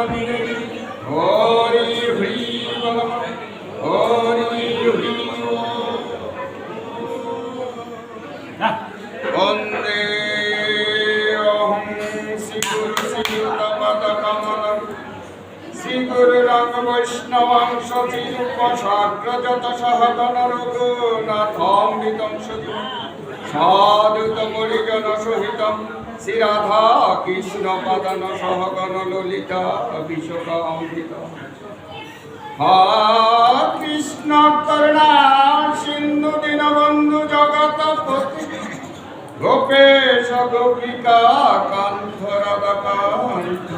হরি হরি বল, হরি হরি বন্দে অহং শ্রী গুরু শ্রীযুতপদ কমলম শ্রী গুরু রঙ্গ বৈষ্ণবংশ শ্রীরূপসাগ্রজত সহগণ রঘুনাথমৃতং সাধুত পরিজন সহিতম শ্রী রাধা কৃষ্ণ পাদন সহগণ ললিতা বিশোকামৃত। কৃষ্ণ করুণা সিন্ধু দীনবন্ধু জগৎপতি গোপেশ গোপিকা কান্ত রাধাকান্ত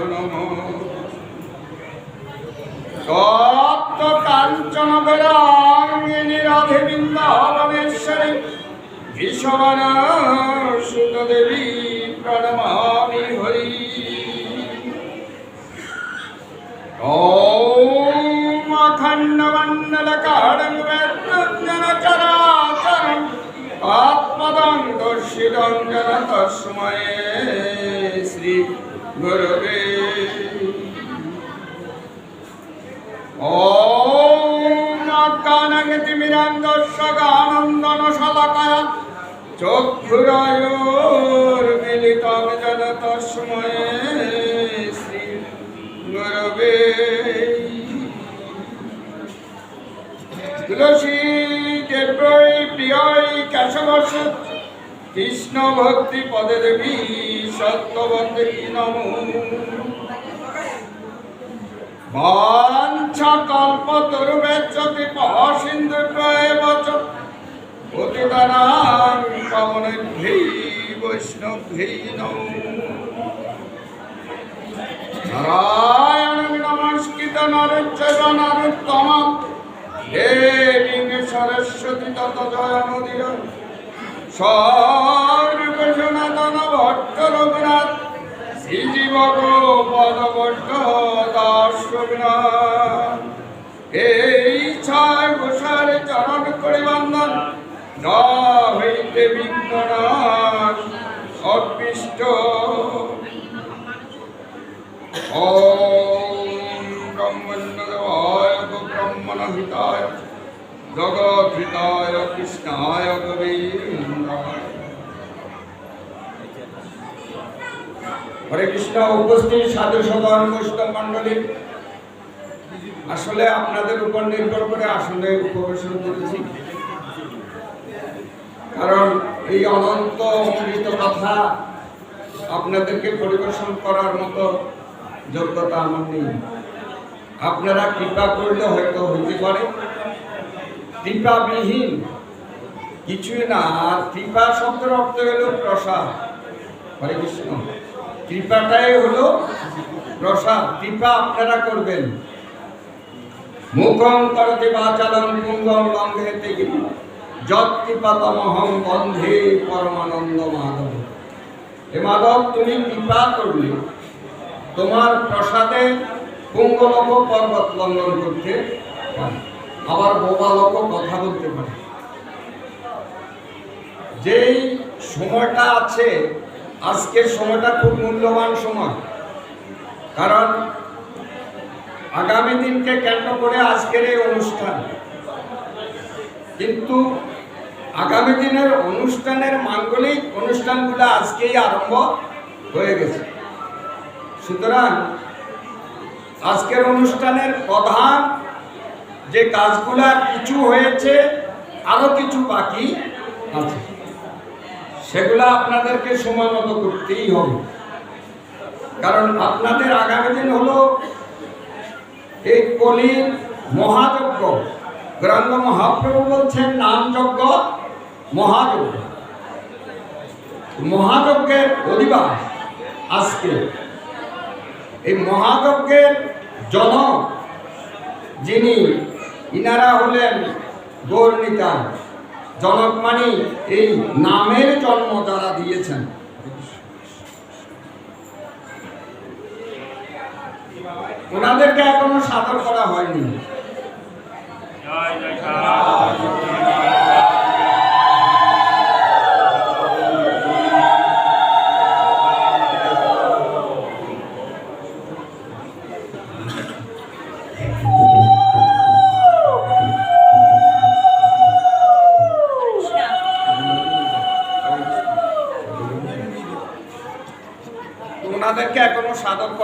তপ্ত কাঞ্চন গৌরাঙ্গিনী রাধে বৃন্দাবনেশ্বরী বিশ্ববন সুত দেবী প্রণমামি হরি। ওম অখণ্ড মণ্ডলকারং ব্যক্তঞ্জন চরাচরং আত্মদং দর্শিতং জন তস্मै শ্রী গুরবে। ওম অজ্ঞানং তিমিরান্ধস্য জ্ঞানানন্দন শলাকায়া চক্ষুরায়োর্মিলিতং যেন তস্मै শ্রী গুরবে। তুলসী দেব্যৈ প্রিয়ৈ কেশবস্য কৃষ্ণ ভক্তি পদে দেবী সত্যবন্দে নমো। বাঞ্ছা কল্পতরুভ্যশ্চ কৃপা সিন্ধুভ্যেব চ পতিতানাং পাবনেভ্যৈ বৈষ্ণবেভ্যৈ নমো। নারায়ণং নমস্কৃত নরং চৈব নরোত্তমং দেবীং সরস্বতী ততো জয়মুদীর। সর্বসনাতন ভট্ট রঘুনাথ শ্রীজীব গোপদ ভট্ট দাস রঘুনাথ। এই ছয় ঘোষার চরণ করি বন্দন, যা হইতে বিঘ্ননাশ অভীষ্ট। ওম ব্রহ্মণ্যদেবায় ব্রহ্মণহিতায় জগদ্ধিতায় কৃষ্ণায় গোবিন্দায়। হরে কৃষ্ণ। উপস্থিত সাধু সদন বৈষ্ণব মণ্ডলী, আসলে আপনাদের উপর নির্ভর করে আসলে উপবেশন করেছি, কারণ এই অনন্ত অমৃত কথা আপনাদেরকে পরিবেশন করার মতো যোগ্যতা আমার নেই। আপনারা কৃপা করলে হয়তো হইতে পারে, কৃপাবিহীন কিছুই না। আর কৃপা শব্দের অর্থ হলো প্রসাদ। হরে কৃষ্ণ। কৃপাটাই হলো প্রসাদ। কৃপা আপনারা করবেন। মুখং করতে বাচালং পুঙ্গং লঙ্ঘেতে গিরি যৎ কৃপাতমহং বন্ধে পরমানন্দ মাধব। হে মাধব, তুমি কৃপা করলে তোমার প্রসাদে পুঙ্গলোক পর্বত লঙ্ঘন করতে পারে, আবার বোবা লোক কথা বলতে পারে। যেই সময়টা আছে, আজকের সময়টা খুব মূল্যবান সময়, কারণ আগামী দিনকে কেন্দ্র করে আজকের এই অনুষ্ঠান। কিন্তু আগামী দিনের অনুষ্ঠানের মাঙ্গলিক অনুষ্ঠানগুলো আজকেই আরম্ভ হয়ে গেছে। সুতরাং আজকের অনুষ্ঠানের প্রধান যে কাজগুলা কিছু হয়েছে, আরো কিছু বাকি আছে, সেগুলা আপনাদেরকে সময় মতো করতেই হবে। কারণ আপনাদের আগামী দিন হলো এই কলির মহাযজ্ঞ। গৌরাঙ্গ মহাপ্রভু বলছেন নামযজ্ঞ মহাযজ্ঞ। মহাযজ্ঞের অধিবাস আজকে। এই মহাযজ্ঞের জনক যিনি, ইনারা হলেন গৌরনিতাই। জনক মানে এই নামের জন্ম যারা দিয়েছেন। ওনাদেরকে এখনো সাদর করা হয়নি।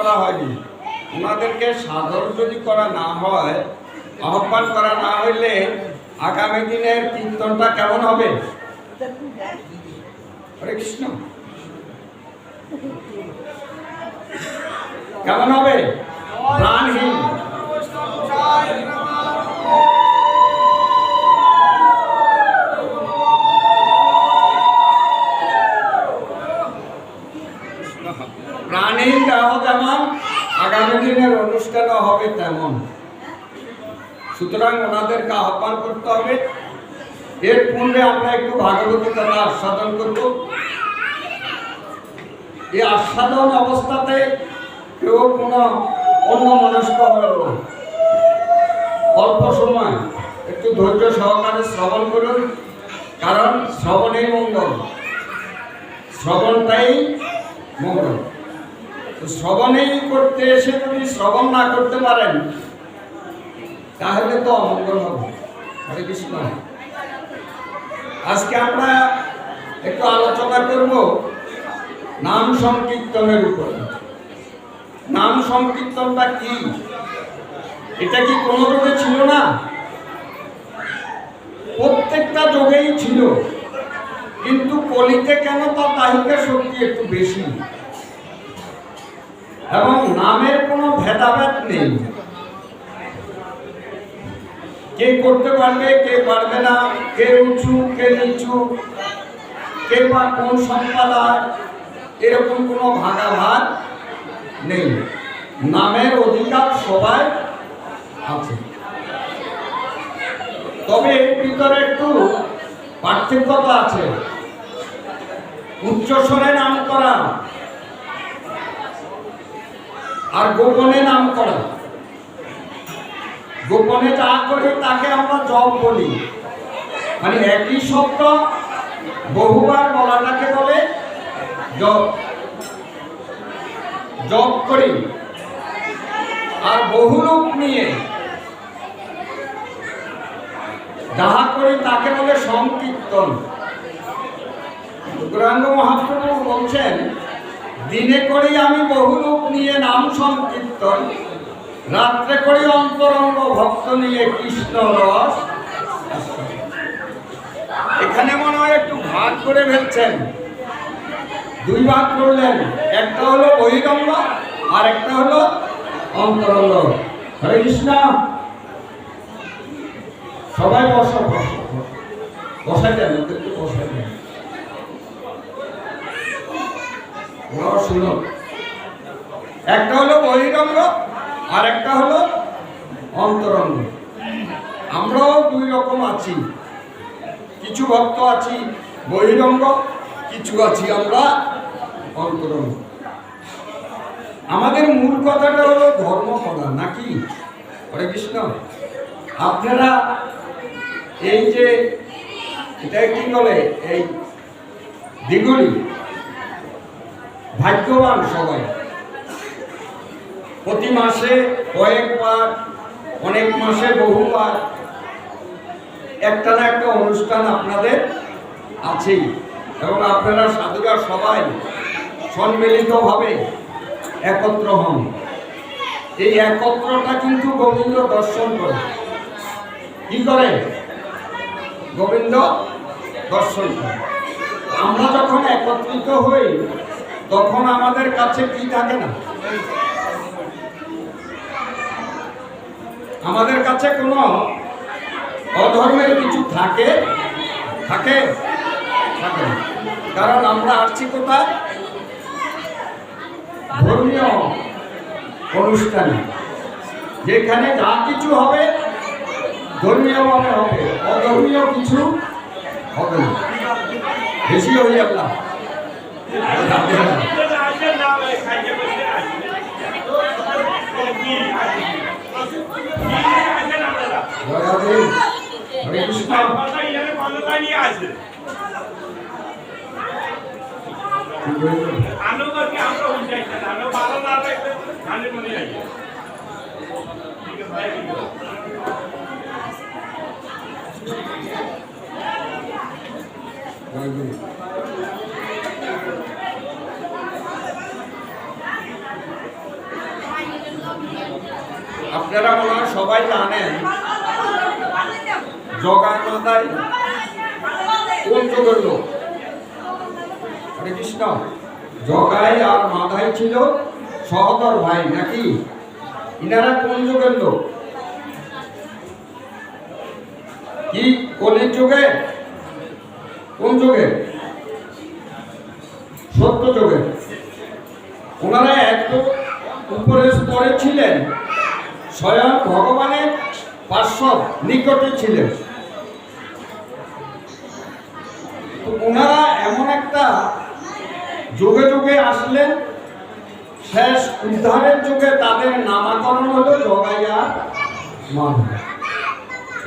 করা হয়নি। ওনাদেরকে সাধারণ যদি করা না হয়, আহ্বান করা না হইলে আগামী দিনের কীর্তনটা কেমন হবে? হরে কৃষ্ণ, কেমন হবে? প্রাণহীন। প্রাণীর দেহ যেমন আগামী দিনের অনুষ্ঠানও হবে তেমন। সুতরাং ওনাদেরকে আহ্বান করতে হবে। এর পূর্বে আমরা একটু ভাগবতী কথা আস্বাদন করব। এই আস্বাদন অবস্থাতে কেউ কোনো অন্য মনস্ক হবে না। অল্প সময় একটু ধৈর্য সহকারে শ্রবণ করুন, কারণ শ্রবণেই মঙ্গল, শ্রবণটাই মঙ্গল। শ্রবণেই করতে এসে যদি শ্রবণ না করতে পারেন তাহলে তো অমঙ্গল হবে। হরে কৃষ্ণ। আজকে আমরা একটু আলোচনা করব নাম সংকীর্তনের উপরে। নাম সংকীর্তনটা কি? এটা কি কোনো যুগে ছিল না? প্রত্যেকটা যুগেই ছিল, কিন্তু কলিতে কেন তার তাহিকা শক্তি একটু বেশি, এবং নামের কোনো ভেদাভেদ নেই। কে করতে পারবে, কে পারবে না, কে উঁচু, কে নিচু, কে বা কোন সম্প্রদায়, এরকম কোনো ভাগাভাগ নেই। নামের অধিকার সবাই আছে। তবে এর ভিতরে একটু পার্থক্যতা আছে। উচ্চস্বরে নাম করা আর গোপনে নাম করা। গোপনে যা করি তাকে আমরা জপ বলি, মানে একই শব্দ বহুবার বলাটাকে বলে জপ। জপ করি। আর বহুরূপ নিয়ে যাহা করি তাকে বলে সংকীর্তন। গৌরাঙ্গ মহাপ্রভু বলছেন, দিনে করি আমি বহুরূপ নিয়ে নাম সংকীর্তন, রাত্রে করি অন্তরঙ্গ ভক্ত নিয়ে কৃষ্ণ রস। এখানে মনে হয় একটু ভাগ করে ফেলছেন, দুই ভাগ করলেন। একটা হলো বহিরঙ্গ আর একটা হলো অন্তরঙ্গ। হরে কৃষ্ণ। সবাই বসো, বসাই দেন, ওদেরকে বসাই দেন। ওরা শুনো, একটা হলো বহিরঙ্গ আর একটা হলো অন্তরঙ্গ। আমরাও দুই রকম আছি। কিছু ভক্ত আছি বহিরঙ্গ, কিছু আছি আমরা অন্তরঙ্গ। আমাদের মূল কথাটা হলো ধর্ম করা, নাকি? হরে কৃষ্ণ। আপনারা এই যে এটা কি বলে, এই দিগুলি ভাগ্যবান সবাই। প্রতি মাসে কয়েকবার, অনেক মাসে বহুবার একটা না একটা অনুষ্ঠান আপনাদের আছেই, এবং আপনারা সাধুরা সবাই সম্মিলিতভাবে একত্র হন। এই একত্রটা কিন্তু গোবিন্দ দর্শন করে। কি করে? গোবিন্দ দর্শন করে। আমরা যখন একত্রিত হই তখন আমাদের কাছে কি থাকে না? আমাদের কাছে কোনো অধর্মের কিছু থাকে? থাকে থাকে না। কারণ আমরা আসছি কোথায়? ধর্মীয় অনুষ্ঠানে, যেখানে যা কিছু হবে ধর্মীয়ভাবে হবে, অধর্মীয় কিছু হবে না। বেশি হয়ে যাবে না। হরে কৃষ্ণ। আপনারা মনে হয় সবাই জানেন জগায় মাথায় কোন যুগের লোক? হরে কৃষ্ণ। জগাই আর মাথায় ছিল সহদর ভাই নাকি? ইনারা কোন যুগের লোক? কি কলির যুগে? কোন যুগে? সত্য যুগে। ওনারা এত উপরের স্তরে ছিলেন, স্বয়ং ভগবানের পার্শ্বদ নিকটে ছিলেন। ওনারা এমন একটা যুগে যুগে আসলেন, শেষ উদ্ধারের যুগে তাদের নামকরণ হলো জগাই আর মাধব।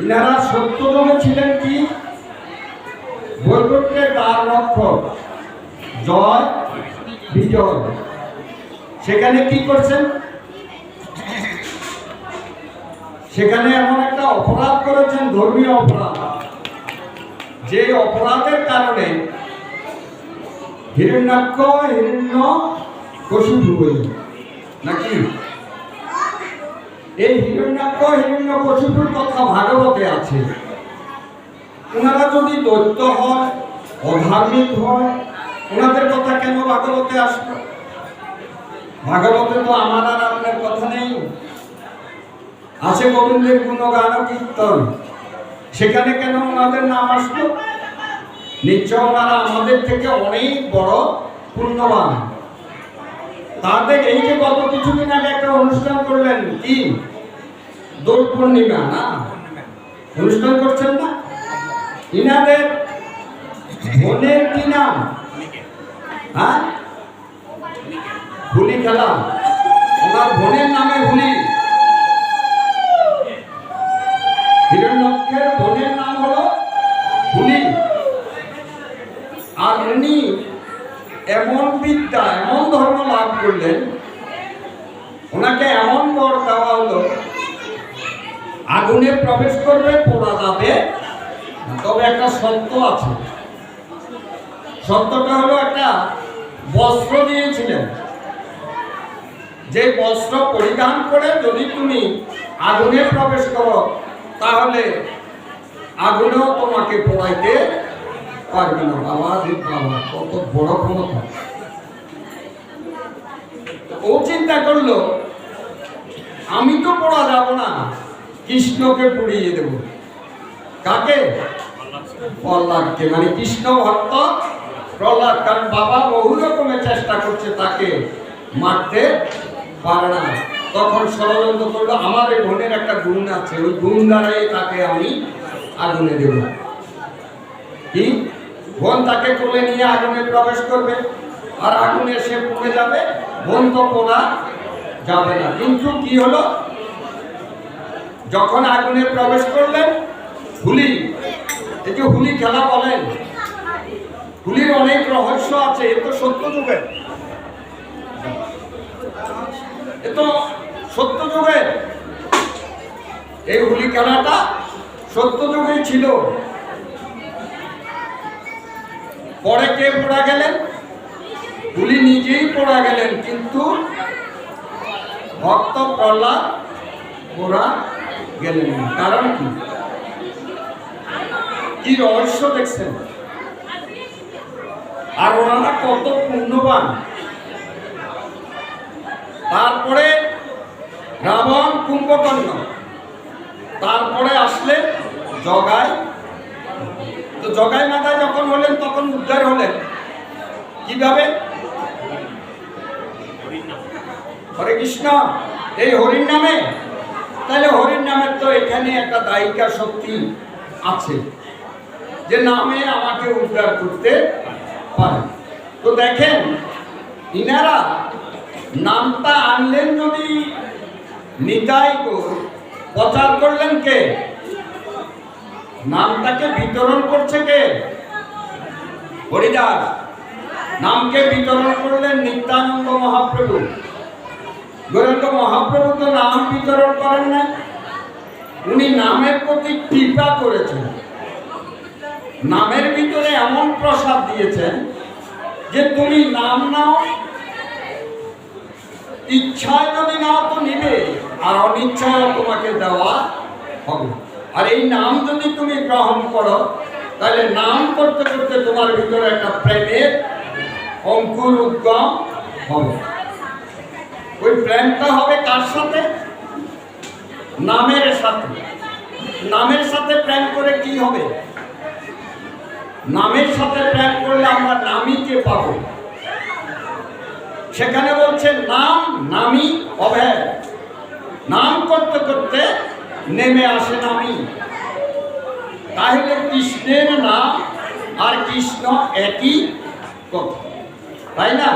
ইনারা সত্য যুগে ছিলেন কি? বৈকুণ্ঠের দ্বার রক্ষক, জয় বিজয়। সেখানে কি করছেন? সেখানে এমন একটা অপরাধ করেছেন, ধর্মীয় অপরাধ, যে অপরাধের কারণে হিরণ্যাক্ষ হিরণ্যকশিপু নাকি? এই হিরণ্যাক্ষ হিরণ্যকশিপুর কথা ভাগবতে আছে। ওনারা যদি দৈত্য হয়, অধার্মিক হয়, ওনাদের কথা কেন ভাগবতে আসলো? ভাগবতে তো আমার আর আপনার কথা নেই, আছে গোবিন্দের গুণগান কীর্তন। সেখানে কেন ওনাদের নাম আসলো? নিশ্চয় ওনারা আমাদের থেকে অনেক বড় পুণ্যবান। তাদের এই যে গত কিছুদিন আগে একটা অনুষ্ঠান করলেন, কি দোল পূর্ণিমা না অনুষ্ঠান করছেন না? ইনাদের বোনের কি নাম? হ্যাঁ, হোলি খেলা। ওনার বোনের নামে হোলি। হিরণ্যক্ষের বোনের নাম হলো হোলি। আর উনি এমন বিদ্যা, এমন ধর্ম লাভ করলেন, ওনাকে এমন বর দেওয়া হলো, আগুনে প্রবেশ করবে, পোড়া যাবে। তবে একটা সত্য আছে। সত্যটা হলো একটা বস্ত্র দিয়েছিলেন, যে বস্ত্র পরিধান করে যদি তুমি আগুনে প্রবেশ করো, তাহলে আগুনেও তোমাকে পোড়াইতে পারবে না। বাবা রে বাবা, কত বড় ক্ষমতা! ও চিন্তা করলো, আমি তো পোড়া যাব না, কৃষ্ণকে পুড়িয়ে দেব। কাকে? প্রহ্লাদকে। মানে কৃষ্ণ ভক্ত প্রহ্লাদ। কারণ বাবা বহু রকমের চেষ্টা করছে, তাকে মারতে পারে না। তখন ষড়যন্ত্র করলো, আমার এই বোনের একটা গুণ আছে, ওই গুণ দ্বারাই তাকে আমি আগুনে দেব। কি? বোন তাকে কোলে নিয়ে আগুনে প্রবেশ করবে, আর আগুনে সে পুড়ে যাবে, বোন তো পোড়া যাবে না। কিন্তু কি হলো, যখন আগুনে প্রবেশ করলেন, হোলি, এই যে হোলি খেলা বলেন, হোলির অনেক রহস্য আছে। এ তো সত্য যুগে, এ তো সত্য যুগে। এই হোলি খেলাটা সত্য যুগে ছিল। পরে কে পোড়া গেলেন? হোলি নিজেই পোড়া গেলেন, কিন্তু ভক্ত প্রহ্লাদ পোড়া গেলেন। কারণ কি? কি রহস্য দেখছেন? আর ওনারা কত পুণ্যবান। তারপরে রাবণ, কুম্ভকর্ণ, তারপরে আসলে জগাই। তো জগাই মাথায় যখন হলেন, তখন উদ্ধার হলেন কিভাবে? হরে কৃষ্ণ, এই হরির নামে। তাহলে হরির নামের তো এখানে একটা দায়িকা শক্তি আছে, যে নামে আমাকে উদ্ধার করতে পারে। তো দেখেন, ইনারা নামটা আনলেন যদি নিতাই গৌর, প্রচার করলেন কে? নামটাকে বিতরণ করছে কে? হরিদাস। নামকে বিতরণ করলেন নিত্যানন্দ মহাপ্রভু। গৌরাঙ্গ মহাপ্রভু তো নাম বিতরণ করেন না, উনি নামের প্রতি কৃপা করেছেন। নামের ভিতরে এমন প্রসাদ দিয়েছেন যে তুমি নাম নাও, ইচ্ছায় যদি নাও তো নিবে, আর অনিচ্ছায় তোমাকে দেওয়া হবে। আর এই নাম যদি তুমি গ্রহণ করো, তাহলে নাম করতে করতে তোমার ভিতরে একটা প্রেমের অঙ্কুর উদ্গম হবে। ওই প্রেমটা হবে কার সাথে? নামের সাথে। নামের সাথে প্রেম করে কি হবে? নামের সাথে প্রেম করলে আমরা নামীকে পাবো। সেখানে বলছে নাম নামী অভেদ। নাম করতে করতে নেমে আসে নামী। তাহলে কৃষ্ণের নাম আর কৃষ্ণ একই কথা, তাই না?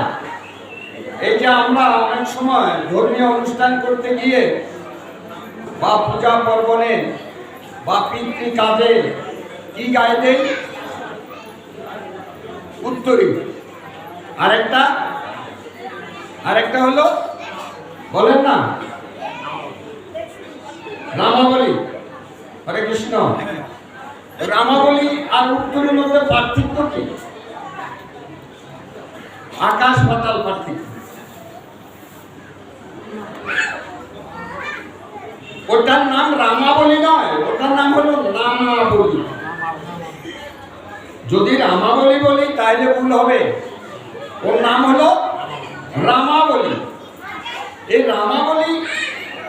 এই যে আমরা অনেক সময় ধর্মীয় অনুষ্ঠান করতে গিয়ে বা পূজা পার্বণে বা পিতৃ কাজে কি গায়ে দেই? উত্তরী। আরেকটা হলো, বলেন না, রামাবলী। হরে কৃষ্ণ। রামাবলী আর উত্তরের মধ্যে পার্থক্য কি? আকাশ পাতাল পার্থক্য। ওটার নাম রামাবলী নয়, ওটার নাম হলো নামাবলী। যদি রামাবলী বলি তাহলে ভুল হবে। ওর নাম হলো রামাবলী। এই রামাবলী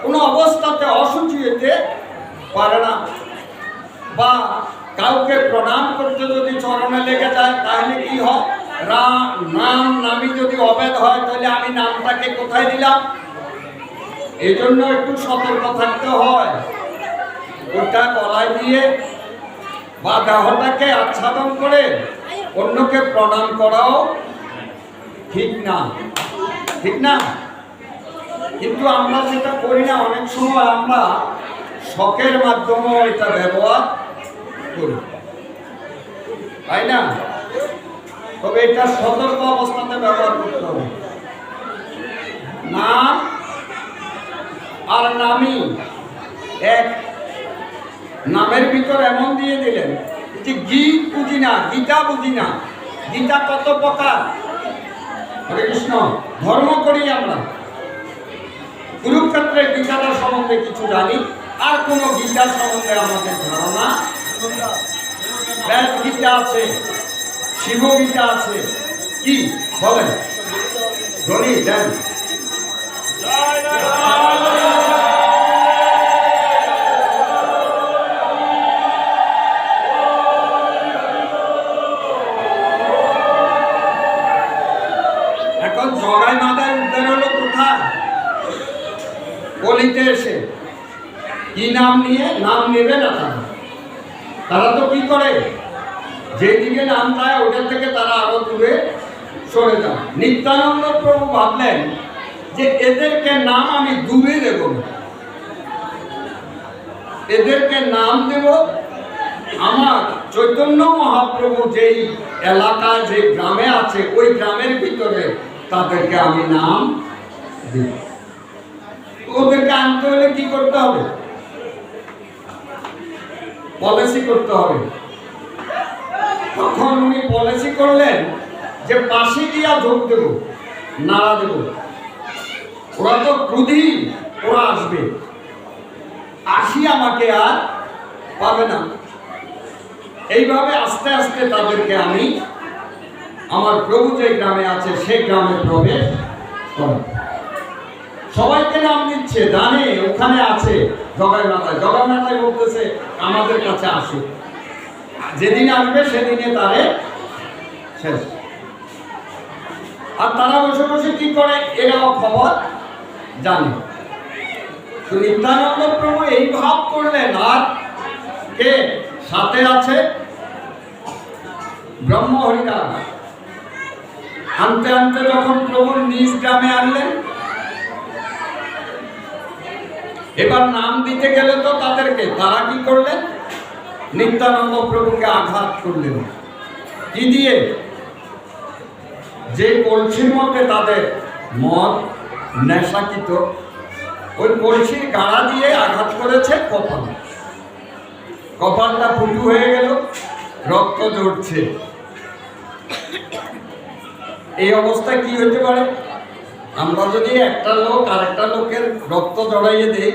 কোনো অবস্থাতে অসুচি হতে পারে না, বা কাউকে প্রণাম করতে যদি চরণে লেগে যায় তাহলে কি হয়? নাম নামই যদি অভেদ হয় তাহলে আমি নামটাকে কোথায় দিলাম? এই জন্য একটু সতর্ক থাকতে হয়। ওটা গলায় দিয়ে বা দেহটাকে আচ্ছাদন করে অন্যকে প্রণাম করাও ঠিক না, ঠিক না? কিন্তু আমরা সেটা করি না। অনেক সময় আমরা শখের মাধ্যমে এটা ব্যবহার করি, তাই না? তবে এটা সতর্ক অবস্থাতে ব্যবহার করতে হবে। নাম আর নামী এক। নামের ভিতর এমন দিয়ে দিলেন যে গীত বুঝি না, গীতা বুঝি না। গীতা কত প্রকার? হরে কৃষ্ণ। ধর্ম করি আমরা, কুরুক্ষেত্রের গীতাটার সম্বন্ধে কিছু জানি, আর কোন গীতার সম্বন্ধে আমাদের ধারণা। বেদ গীতা আছে, শিব গীতা আছে, কি বলেন? ধ্বনি দেন। এখন জগাই মাদায় উদ্ধার হলো কোথায়? কলিতে এসে। কি নাম নিয়ে? নাম নেবে না তারা তো কি করে? যেদিকে নাম চায় ওটার থেকে তারা আরো দূরে সরে যায়। নিত্যানন্দ প্রভু ভাবলেন যে এদেরকে নাম আমি দূরে দেব না, এদেরকে নাম দেব আমার চৈতন্য মহাপ্রভু যেই এলাকায় যে গ্রামে আছে ওই গ্রামের ভিতরে তাদেরকে আমি নাম দেব। ওদেরকে আনতে হলে কি করতে হবে? পলিসি করতে হবে। তখন উনি পলিসি করলেন যে পাশে দিয়া যোগ দেব, নাড়া দেব। ওরা তো ক্রোধী, ওরা আসবে, আসি আমাকে আর পাবে না। এইভাবে আস্তে আস্তে তাদেরকে আমি আমার প্রভু যে গ্রামে আছে সেই গ্রামে প্রবেশ করাবো। সবাইকে নাম দিচ্ছে, জানে ওখানে আছে জগাই মাতায়। জগাই মাতায় বলতেছে আমাদের কাছে আসুক, যেদিন আসবে সেদিনে তারে শেষ। আর তারা বসে বসে কি করে? এরাও খবর জানে। তো নিত্যানন্দ প্রভু এই ভাব করলেন। আর কে সাথে আছে? ব্রহ্মহরিদাস। আনতে আনতে যখন প্রভুর নিজ গ্রামে আনলেন, এবার নাম দিতে গেলে তো তাদেরকে, তারা কি করলেন? নিত্যানন্দ প্রভুকে আঘাত করলেন। কি দিয়ে? যে কলসির মধ্যে তাদের মদ নেশাকিত, ওই কলসির গাড়া দিয়ে আঘাত করেছে কপাল। কপালটা ফুটু হয়ে গেল, রক্ত ঝরছে। এই অবস্থায় কি হতে পারে? আমরা যদি একটা লোক আরেকটা লোকের রক্ত জড়াইয়ে দেই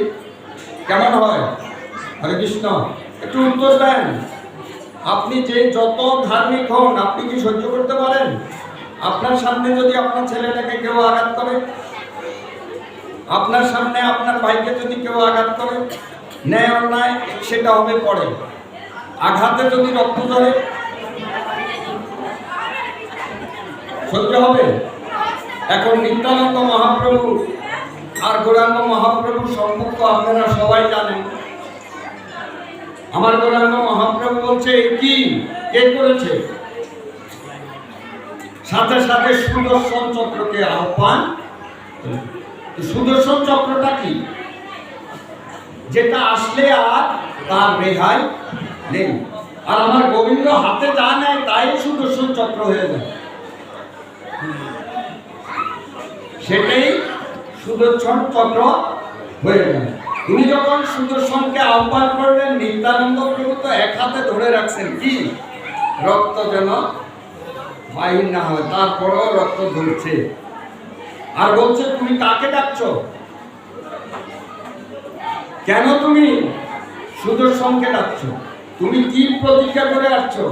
কেমন হয়? হরে কৃষ্ণ, একটু উত্তর দেন। আপনি যে যত ধার্মিক হন, আপনি কি সহ্য করতে পারেন? আপনার সামনে যদি আপনার ছেলেটাকে কেউ আঘাত করে, আপনার সামনে আপনার ভাইকে যদি কেউ আঘাত করে, ন্যায় অন্যায় সেটা হবে পরে। আঘাতে যদি রক্ত ঝরে সহ্য হবে? এখন নিত্যানন্দ মহাপ্রভু আর গৌরাঙ্গ মহাপ্রভুর সম্পর্ক আপনারা সবাই জানেন। আমার গৌরাঙ্গ মহাপ্রভু বলছে কি কে করেছে? সাথে সাথে সুদর্শন চক্রকে আহ্বান। সুদর্শন চক্রটা কি? যেটা আসলে আর তার রেহাই নেই। আর আমার গোবিন্দ হাতে যা নেয় তাই সুদর্শন চক্র হয়ে যায়, সেটাই সুদর্শন চক্র হয়ে যায়। উনি যখন সুদর্শনকে আহ্বান করলেন, নিত্যানন্দ প্রভু তো এক হাতে ধরে রাখছেন কি রক্ত যেন বাহির না হয়, তারপরেও রক্ত ধরছে। আর বলছে তুমি কাকে ডাকছো? কেন তুমি সুদর্শনকে ডাকছো? তুমি কি প্রতিজ্ঞা করে আসছো?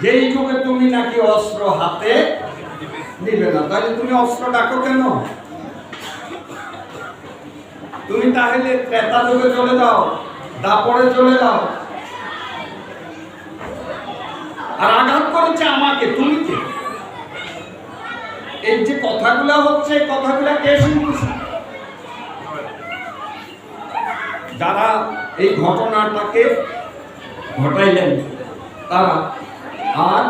যেই যুগে তুমি নাকি অস্ত্র হাতে নিবে না, তাহলে তুমি অস্ত্র ডাকো কেন? তুমি তাহলে ত্রেতা যুগে চলে যাও, দাপরে চলে যাও। আর আঘাত করেছে আমাকে, তুমি কে? এই যে কথাগুলা হচ্ছে, কথাগুলা কে শুনতেছে? যারা এই ঘটনাটাকে ঘটাইলেন তারা আর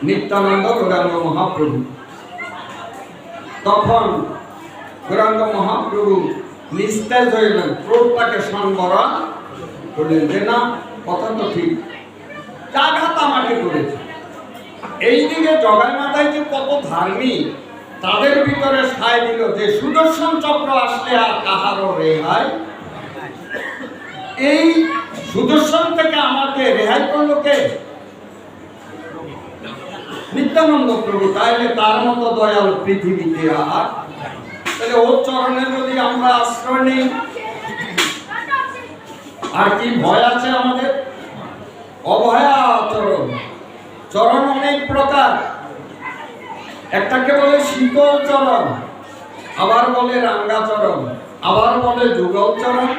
নিত্যানন্দ গৌরাঙ্গ মহাপ্রভু। তখন গৌরাঙ্গ মহাপ্রভু নিস্তেজ হইলেন, ক্রোধটাকে সংবরণ করলেন যে না, কথা তো ঠিক, আঘাত আমাকে করেছে। এইদিকে জগাই মাতাই যে কত ধার্মিক, তাদের ভিতরে সায় দিল যে সুদর্শন চক্র আসলে আর কাহারও রেহাই। এই সুদর্শন থেকে আমাকে রেহাই করলো কে? নিত্যানন্দ প্রভু। তাইলে তার মতো দয়াল পৃথিবীতে আর, তাহলে ওর চরণে যদি আমরা আশ্রয় নেই, আর কি ভয় আছে আমাদের? অভয়া চরণ। চরণ অনেক প্রকার, একটাকে বলে শীতল চরণ, আবার বলে রাঙ্গা চরণ, আবার বলে যুগল চরণ,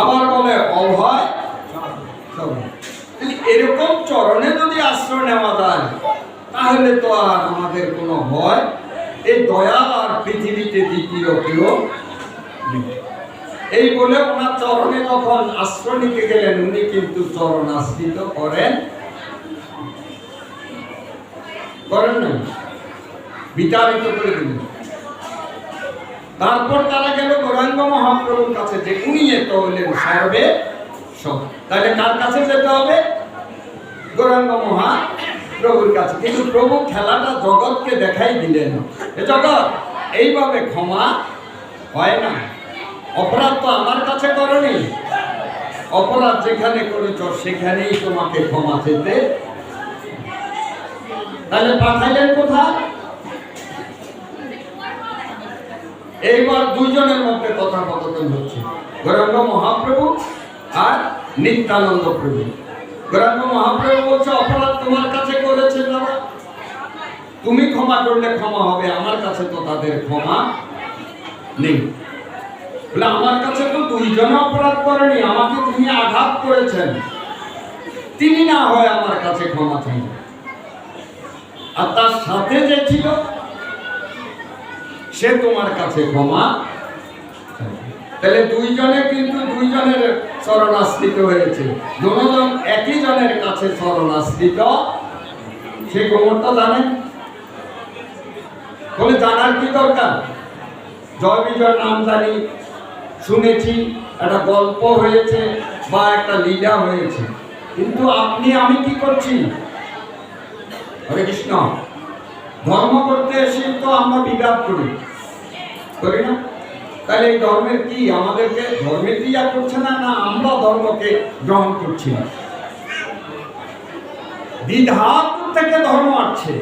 আবার বলে অভয় চরণ। এরকম চরণে যদি আশ্রয় নেওয়া যায় তাহলে তো আর আমাদের কোনো ভয়। এই দয়াল আর পৃথিবীতে দ্বিতীয় কেউ নেই। এই বলে ওনার চরণে যখন আশ্রয় নিতে গেলেন, উনি কিন্তু চরণ আশ্রিত করেন না, বিতাড়িত করে দিলেন। তারপর তারা গেল গৌরাঙ্গ মহাপ্রভুর কাছে, যে উনি এত হলেন সর্বে সব। তাহলে কার কাছে যেতে হবে? গৌরাঙ্গ মহাপ্রভুর কাছে। কিন্তু প্রভু খেলাটা জগৎকে দেখাই দিলেন, এ জগৎ এইভাবে ক্ষমা হয় না। অপরাধ তো আমার কাছে করনি, অপরাধ যেখানে করেছ সেখানেই তোমাকে ক্ষমা চেতে। তাহলে পাঠাইলেন কোথায়? এইবার দুইজনের মধ্যে কথোপকথন হচ্ছে, গৌরাঙ্গ মহাপ্রভু আর নিত্যানন্দ প্রভু। গৌরাঙ্গ মহাপ্রভু বলছে অপরাধ তোমার কাছে করেছে যারা, তুমি ক্ষমা করলে ক্ষমা হবে, আমার কাছে তো তাদের ক্ষমা নেই। বলে আমার কাছে তো দুইজনে অপরাধ করেনি, আমাকে তিনি আঘাত করেছেন, তিনি না হয় আমার কাছে ক্ষমা চাই। আর তার সাথে যে ছিল সে তোমার কাছে ক্ষমা। তাহলে দুইজনে কিন্তু দুইজনের শরণাশ্রিত হয়েছে, দুজন একই জনের কাছে শরণাশ্রিত। সে খবরটা জানেন? বলে জানার কি দরকার? জয় বিজয় নাম জানি, শুনেছি, একটা গল্প হয়েছে বা একটা লীলা হয়েছে, কিন্তু আপনি আমি কি করছি? হরে কৃষ্ণ। ধর্ম করতে এসে তো আমরা বিবাদ করি না? তাহলে এই ধর্মের কি আমাদেরকে ধর্মে ক্রিয়া করছে না, না আমরা ধর্মকে গ্রহণ করছি না? দ্বিধাত থেকে ধর্ম আসছে,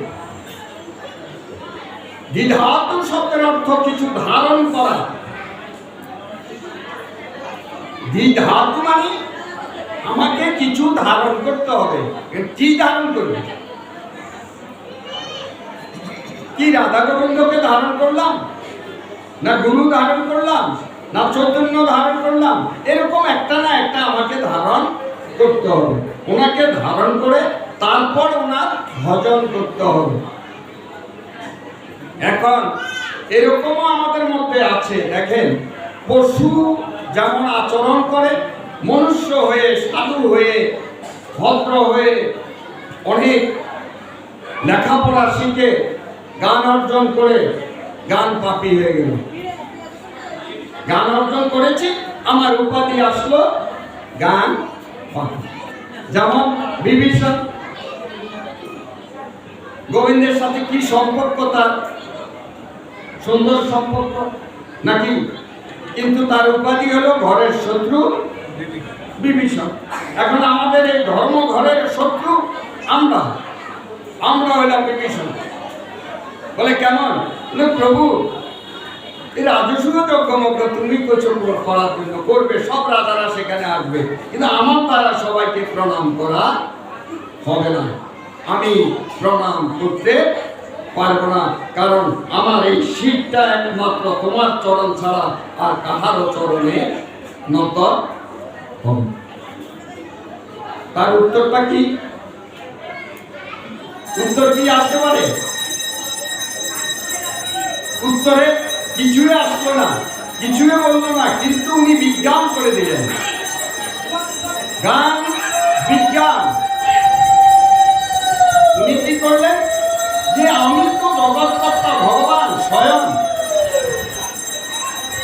দ্বিধাতু শব্দের অর্থ কিছু ধারণ করা। দ্বিধাতু মানে আমাকে কিছু ধারণ করতে হবে। কি ধারণ করবে? কি রাধা গোবিন্দকে ধারণ করলাম, না গুরু ধারণ করলাম, না চৈতন্য ধারণ করলাম? এরকম একটা না একটা আমাকে ধারণ করতে হবে। ওনাকে ধারণ করে তারপর ওনার ভজন করতে হবে। এখন এরকমও আমাদের মধ্যে আছে, দেখেন, পশু যেমন আচরণ করে, মনুষ্য হয়ে, সাধু হয়ে, ভদ্র হয়ে, অনেক লেখাপড়া শিখে গান অর্জন করে গান পাপী হয়ে গেল। গান অর্জন করেছি, আমার উপাধি আসলো গান পাপী। যেমন বিভীষণ, গোবিন্দের সাথে কি সম্পর্ক তার? সুন্দর সম্পর্ক নাকি? কিন্তু তার উপাধি হলো ঘরের শত্রু বিভীষণ। এখন আমাদের এই ধর্ম ঘরের শত্রু আমরা হইলাম বিভীষণ। বলে কেমন? প্রভু, এই রাজসূয় যজ্ঞমগ্ন তুমি করার জন্য করবে, সব রাজারা সেখানে আসবে, কিন্তু আমার দ্বারা সবাইকে প্রণাম করা হবে না। আমি প্রণাম করতে পারবো না, কারণ আমার এই শিরটা একমাত্র তোমার চরণ ছাড়া আর কাহারও চরণে নত হবে। তার উত্তরটা কি? উত্তর কি আসতে পারে? উত্তরে কিছুই আসলো না, কিছুই বললো না, কিন্তু উনি বিজ্ঞান করে দিলেন। গান বিজ্ঞান। উনি কি করলেন? যে আমি তো জগৎকর্তা ভগবান স্বয়ং,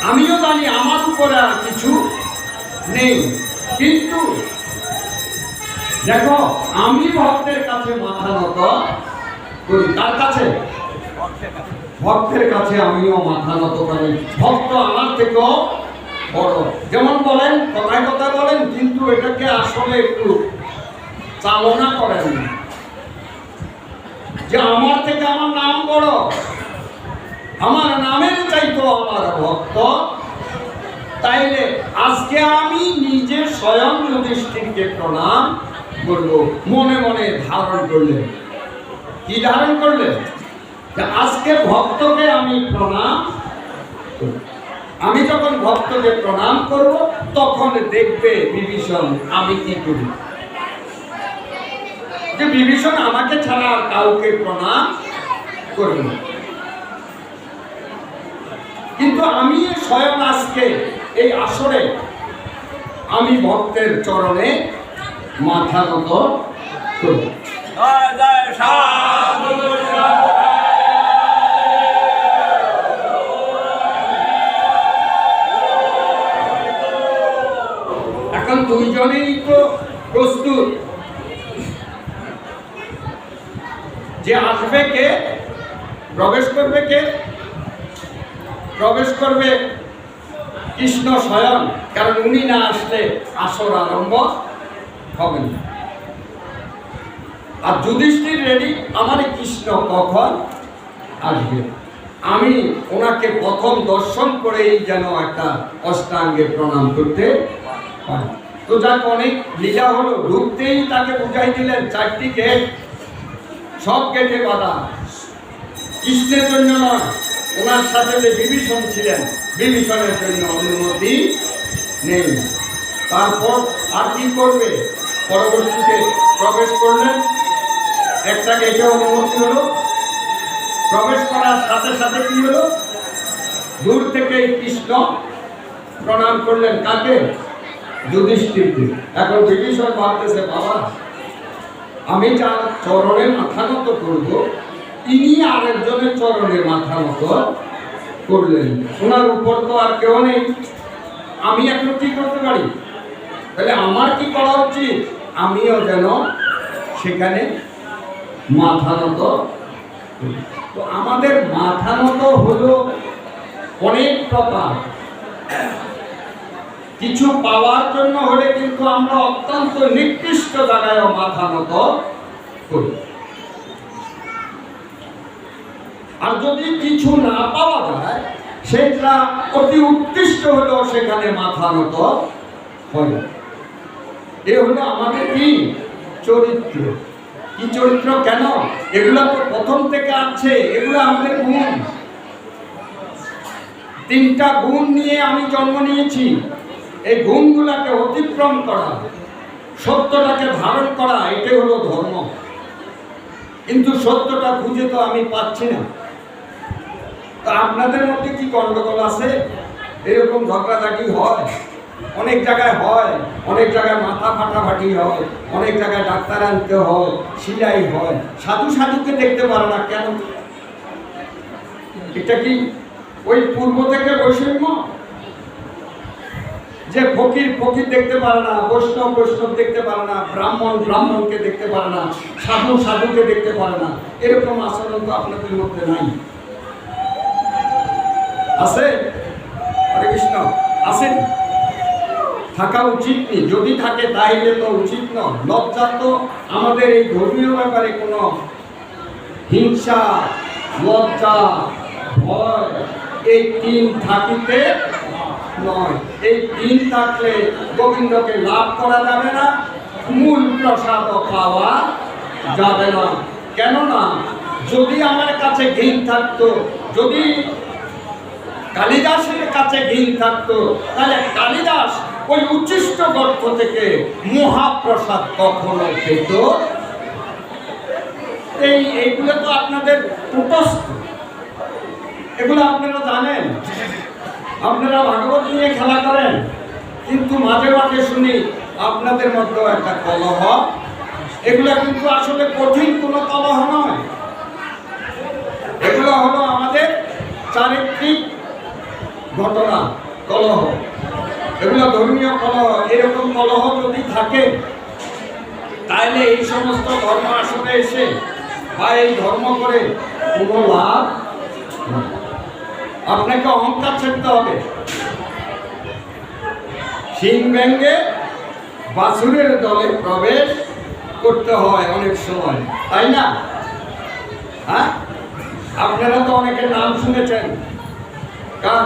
আমিও জানি আমার উপরে আর কিছু নেই, কিন্তু দেখো আমি ভক্তের কাছে মাথা নত করি। কার কাছে? ভক্তের কাছে আমিও মাথা নত করি। ভক্ত আমার থেকেও বড়। যেমন বলেন, কথায় কথায় বলেন, কিন্তু এটাকে আসলে একটু চালনা করেন না, যে আমার থেকে আমার নাম বড়, আমার নামের চাইতো আমার ভক্ত। তাইলে আজকে আমি নিজে স্বয়ং যুধিষ্ঠিরকে প্রণাম করব। মনে মনে ধারণ করলেন। কি ধারণ করলেন? আজকে ভক্তকে আমি প্রণাম করব। আমি যখন ভক্তকে প্রণাম করব, তখন দেখবে বিভীষণ আমি কি করি। যে বিভীষণ আমাকে ছাড়া আর কাউকে প্রণাম করবে না। কিন্তু আমি স্বয়ং আজকে এই আসরে আমি ভক্তের চরণে মাথা নত করব। এখন দুইজনেই তো প্রস্তুত। যে আসবে কে? প্রবেশ করবে কে? প্রবেশ করবে কৃষ্ণ স্বয়ং, কারণ উনি না আসলে আসর আরম্ভ হবে না। আর যুধিষ্ঠির রেডি, আমার কৃষ্ণ কখন আসবে, আমি ওনাকে প্রথম দর্শন করেই যেন একটা অষ্টাঙ্গে প্রণাম করতে পারি। তো যাক, অনেক লীলা হলো। ঢুকতেই তাকে বুঝাই দিলেন 4টি গেট, সব গেটে বাধা। কৃষ্ণের জন্য নয়, ওনার সাথে যে বিভীষণ ছিলেন, বিভীষণের জন্য অনুমতি নেই। তারপর আর কি করবে? পরবর্তীতে প্রবেশ করলেন, একটা গেটে অনুমতি হলো। প্রবেশ করার সাথে সাথে কি হলো? দূর থেকে কৃষ্ণ প্রণাম করলেন। কাকে? যুধিষ্ঠিরকে। এখন বিভীষণ ভাবতেছে, বাবা, আমি যার চরণে মাথা নত করবো, ইনি আরেকজনের চরণে মাথা নত করলেন। ওনার উপর তো আর কেউ নেই, আমি এখন কি করতে পারি? তাহলে আমার কি করা উচিত? আমিও যেন সেখানে মাথা নত। তো আমাদের মাথা নত হলো অনেক প্রকার। কিছু পাওয়ার জন্য হলে কিন্তু আমরা অত্যন্ত নিকৃষ্ট জায়গায় মাথা নত করি। আর যদি কিছু না পাওয়া যায় সেটা অতি উৎকৃষ্ট হলো সেখানে মাথা নত হয়। এ হলো আমাদের কি চরিত্র। কি চরিত্র? কেন? এগুলো তো প্রথম থেকে আছে, এগুলো আমাদের গুণ। 3টা গুণ নিয়ে আমি জন্ম নিয়েছি। এই গুণগুলোকে অতিক্রম করা, সত্যটাকে ধারণ করা, এটাই হলো ধর্ম। কিন্তু সত্যটা খুঁজে তো আমি পাচ্ছি না। তা আপনাদের মধ্যে কি গন্ডগোল আছে? এরকম ঝগড়াঝাটি হয়, অনেক জায়গায় হয়, অনেক জায়গায় মাথা ফাটাফাটি হয়, অনেক জায়গায় ডাক্তার আনতে হয়, সিলাই হয়। সাধু সাধুকে দেখতে পারে না কেন? এটা কি ওই পূর্ব থেকে বৈষম্য? যে ফকির ফকির দেখতে পারে না, বৈষ্ণব বৈষ্ণব দেখতে পারে না, ব্রাহ্মণ ব্রাহ্মণকে দেখতে পারে না, সাধু সাধুকে দেখতে পারে না, এরকম আচরণ তো আপনাদের মধ্যে নাই। আছে? হরে কৃষ্ণ। আছে? থাকা উচিত নেই। যদি থাকে তাইলে তো উচিত নয়। লজ্জা তো আমাদের এই ধর্মীয় ব্যাপারে কোনো হিংসা, লজ্জা, ভয় এই 3 থাকিতে নয়। এই 3 থাকলে গোবিন্দকে লাভ করা যাবে না, মূল প্রসাদ পাওয়া যাবে না। কেননা যদি আমার কাছে ঘৃণ থাকতো, যদি কালিদাসের কাছে ঘৃণ থাকতো, তাহলে কালিদাস ওই উচ্ছিষ্ট গর্ভ থেকে মহাপ্রসাদ কখনো পেত। এইগুলো তো আপনাদের কুটস্থ, এগুলো আপনারা জানেন। আপনারা ভাগবত নিয়ে খেলা করেন, কিন্তু মাঝে মাঝে শুনি আপনাদের মধ্যে একটা কলহ। এগুলো কিন্তু আসলে কঠিন কোনো কলহ নয়, এগুলো হলো আমাদের চারিত্রিক ঘটনা, কলহ। এগুলো ধর্মীয় কলহ। এরকম কলহ যদি থাকে তাহলে এই সমস্ত ধর্ম আসলে এসে বা এই ধর্ম করে কোনো লাভ। আপনাকে অহংকার ছাড়তে হবে। সিং ব্যাঙ্গে বাছুরের দলে প্রবেশ করতে হয় অনেক সময়, তাই না? হ্যাঁ, আপনারা তো অনেকের নাম শুনেছেন। কার?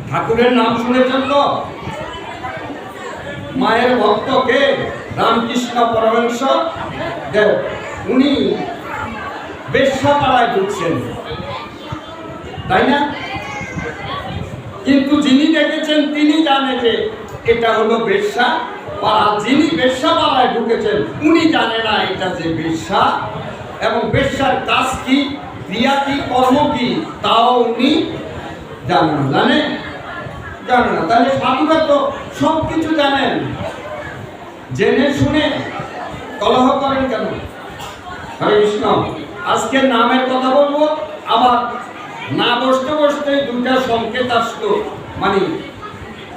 ঠাকুরের নাম শুনেছেন তো? মায়ের ভক্তকে রামকৃষ্ণ পরমহংস দেব, উনি বেশ্যাপাড়ায় ঢুকছেন, তাই না? কিন্তু যিনি দেখেছেন তিনি জানে যে এটা হলো বেশ্যা পাড়া। যিনি বেশ্যাপাড়ায় ঢুকেছেন উনি জানে না এটা যে বেশ্যা, এবং বেশ্যার কাজ কি, ক্রিয়া কি, কর্ম কি, তাও উনি জানেন না। জানে না? তাহলে সাধুরা তো সব কিছু জানেন, জেনে শুনে কলহ করেন কেন? হরে কৃষ্ণ। আজকে নামের কথা বলবো, আবার না বসতে বসতে 2টা সংকেত আসলো, মানে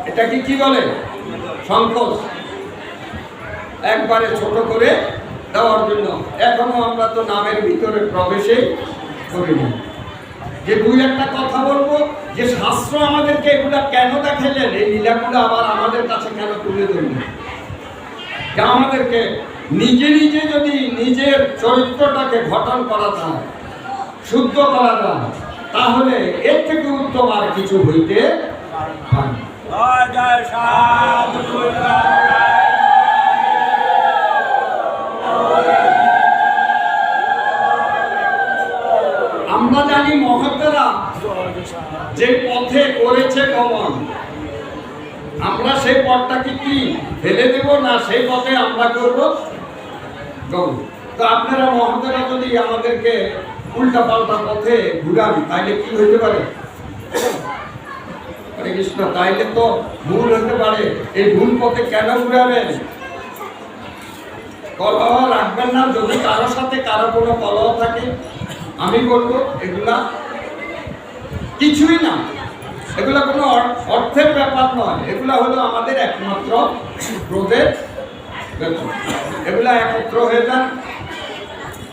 এটাকে কি বলে? সংকোচ, একবারে ছোট করে দেওয়ার জন্য। এখনো আমরা তো নামের ভিতরে প্রবেশই করিনি। যে 2-1টা কথা বলবো, যে শাস্ত্র আমাদেরকে এগুলা কেন দেখাইলেন, এই লীলাগুলো আবার আমাদের কাছে কেন তুলে ধরলেন। আমাদেরকে নিজে নিজে যদি নিজের চরিত্রটাকে গঠন করা যায়, শুদ্ধ করা যায়, তাহলে এর থেকে উত্তম আর কিছু হইতে পারে। আমরা জানি মহতেরা যে পথে করেছে গমন, আমরা সেই পথটাকে কি ফেলে দেব না, সেই পথে আমরা করব গমন। তো আপনারা মহতেরা যদি আমাদেরকে উল্টা পাল্টা পথে ঘুরান তাইলে কি হইতে পারে? হরে কৃষ্ণ। তাইলে তো ভুল হতে পারে। এই ভুল পথে কেন ঘুরাবেন? কলহ রাখবেন না। যদি কারোর সাথে কারো কোনো কলহ থাকে, আমি বলবো এগুলা কিছুই না, এগুলা কোনো অর্থের ব্যাপার নয়। এগুলা হলো আমাদের একমাত্র ক্রোধের ব্যাপার। এগুলা একত্র হয়ে যান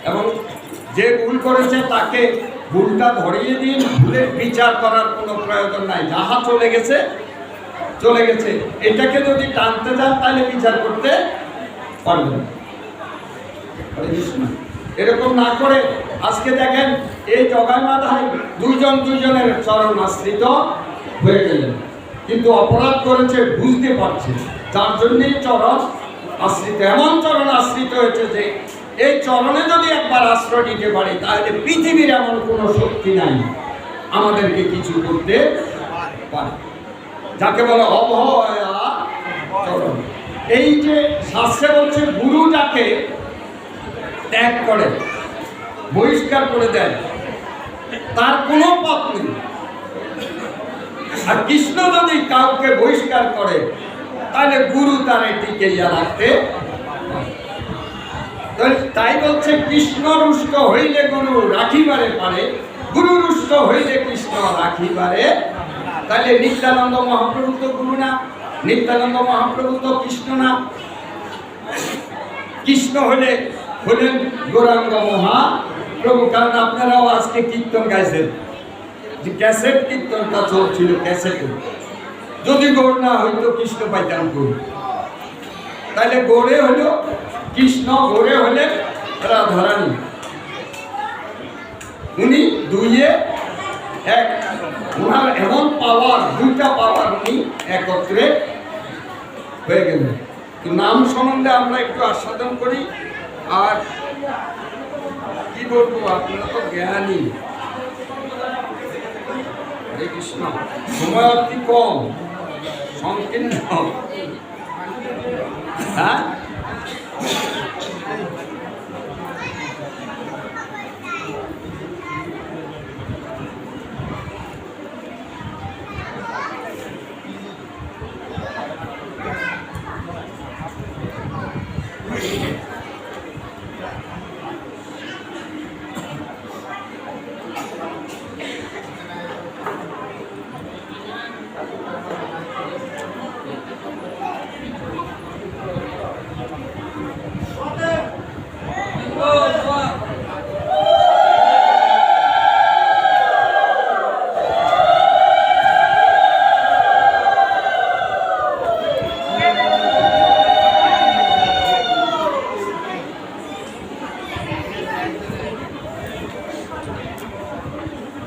এবং যে ভুল করেছে তাকে ভুলটা ধরিয়ে দিন। ভুলের বিচার করার কোনো প্রয়োজন নাই। যাহা চলে গেছে চলে গেছে। এটাকে যদি টানতে যান তাহলে বিচার করতে পারবেন। এরকম না করে আজকে দেখেন এই জগাই মাথায় দুইজনের চরণ আশ্রিত হয়ে গেলেন, কিন্তু অপরাধ করেছে বুঝতে পারছে, যার জন্যই চরণ আশ্রিত। এমন চরণ আশ্রিত হয়েছে যে এই চরণে যদি একবার আশ্রয় নিতে পারি তাহলে পৃথিবীর এমন কোনো শক্তি নাই আমাদেরকে কিছু করতে পারে, যাকে বলে অভয়া চরণ। এই যে শাস্ত্রে বলছে গুরুটাকে ত্যাগ করে বহিষ্কার করে দেয়, তার কোনো পথ নেই। আর কৃষ্ণ যদি কাউকে বহিষ্কার করে তাহলে গুরু তার টিকাইয়া রাখতে। তাই বলছে কৃষ্ণ রুষ্ট হইলে গুরু রাখিবারে পারে, গুরু রুষ্ট হইলে কৃষ্ণ রাখিবারে। তাহলে নিত্যানন্দ মহাপ্রভু তো গুরু না, নিত্যানন্দ মহাপ্রভু তো কৃষ্ণ না। কৃষ্ণ হলেন গৌরাঙ্গ মহাপ্রভু। কারণ আপনারাও আজকে কীর্তন গাইছেন, যে ক্যাসেট কীর্তনটা চলছিল, ক্যাসেটে যদি গৌর না হইতো কৃষ্ণ পাইতাম গৌর। তাহলে গৌরে হলো কৃষ্ণ, গৌরে হলেন রাধারানী। উনি দুইয়ে এক, ওনার এমন পাওয়ার, দুইটা পাওয়ার উনি একত্রে হয়ে গেলেন। নাম সম্বন্ধে আমরা একটু আস্বাদন করি। আর কি বলবো, আপনারা তো জ্ঞানী। হরে কৃষ্ণ। সময় অতি কম, সংকীর্ণ। হ্যাঁ,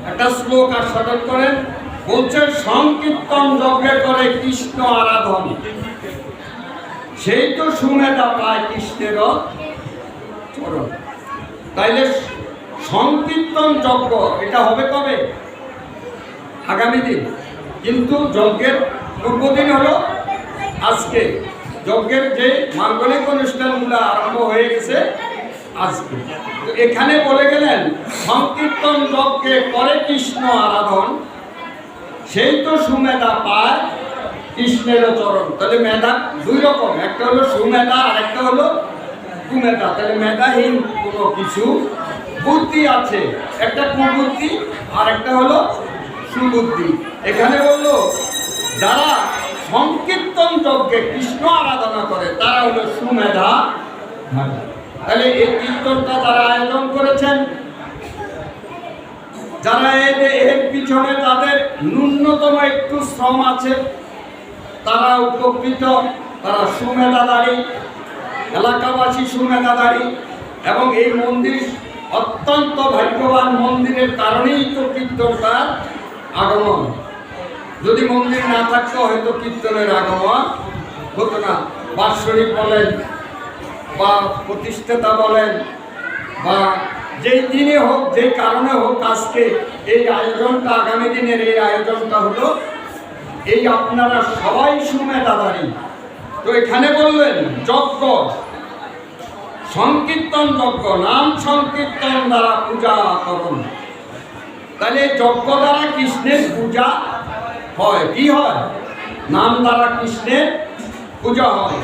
একটা শ্লোক আস্বাদন করেন। বলছে সংকীর্তন যজ্ঞে করে কৃষ্ণ আরাধন, সেই তো সুমেধা পায় কৃষ্ণের চরণ। তাইলে সংকীর্তন যজ্ঞ এটা হবে কবে? আগামী দিন। কিন্তু যজ্ঞের পূর্বদিন হলো আজকে। যজ্ঞের যে মাঙ্গলিক অনুষ্ঠানগুলো আরম্ভ হয়ে গেছে আজকে। এখানে বলে গেলেন সংকীর্তন যজ্ঞে করে কৃষ্ণ আরাধন, সেই তো সুমেধা পায় কৃষ্ণের চরণ। তাহলে মেধা দুই রকম, একটা হলো সুমেধা আর একটা হলো কুমেধা। তাহলে মেধাহীন কোনো কিছু বুদ্ধি আছে, একটা কুবুদ্ধি আর একটা হলো সুবুদ্ধি। এখানে বললো যারা সংকীর্তন যজ্ঞে কৃষ্ণ আরাধনা করে তারা হলো সুমেধা। তাহলে এই কীর্তনটা যারা আয়োজন করেছেন, যারা এর পিছনে তাদের ন্যূনতম একটু শ্রম আছে, তারা উপকৃত, তারা সুমেধাধারী, এলাকাবাসী সুমেধাধারী। এবং এই মন্দির অত্যন্ত ভাগ্যবান, মন্দিরের কারণেই তো কীর্তনটার আগমন। যদি মন্দির না থাকতো হয়তো কীর্তনের আগমন হতো না। বাৎসরিক বলেন বা প্রতিষ্ঠাতা বলেন বা যেই দিনে হোক, যেই কারণে হোক, আজকে এই আয়োজনটা, আগামী দিনের এই আয়োজনটা হলো এই আপনারা সবাই সুমেধাধারী। তো এখানে বললেন যজ্ঞ, সংকীর্তন যজ্ঞ, নাম সংকীর্তন দ্বারা পূজা করুন। তাহলে যজ্ঞ দ্বারা কৃষ্ণের পূজা হয়। কি হয়? নাম দ্বারা কৃষ্ণের পূজা হয়।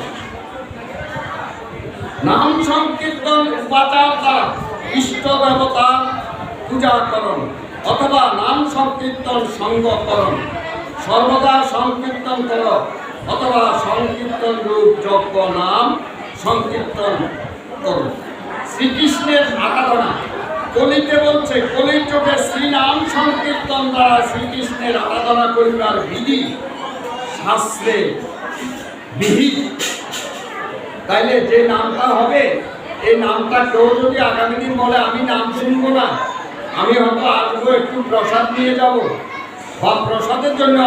নাম সংকীর্তন উপাচার দ্বারা ইষ্ট দেবতা পূজা করুন, অথবা নাম সংকীর্তন সঙ্গকরণ, সর্বদা সংকীর্তন কর, অথবা সংকীর্তন রূপ যজ্ঞ নাম সংকীর্তন করো। শ্রীকৃষ্ণের আরাধনা কলিতে বলছে, কলির যুগে শ্রীনাম সংকীর্তন দ্বারা শ্রীকৃষ্ণের আরাধনা করিবার বিধি শাস্ত্রে বিহিত। তাইলে যে নামটা হবে এই নামটা কেউ যদি আগামী দিন বলে আমি নাম শুনবো না, আমি হয়তো আসবো একটু প্রসাদ নিয়ে যাব, বা প্রসাদের জন্য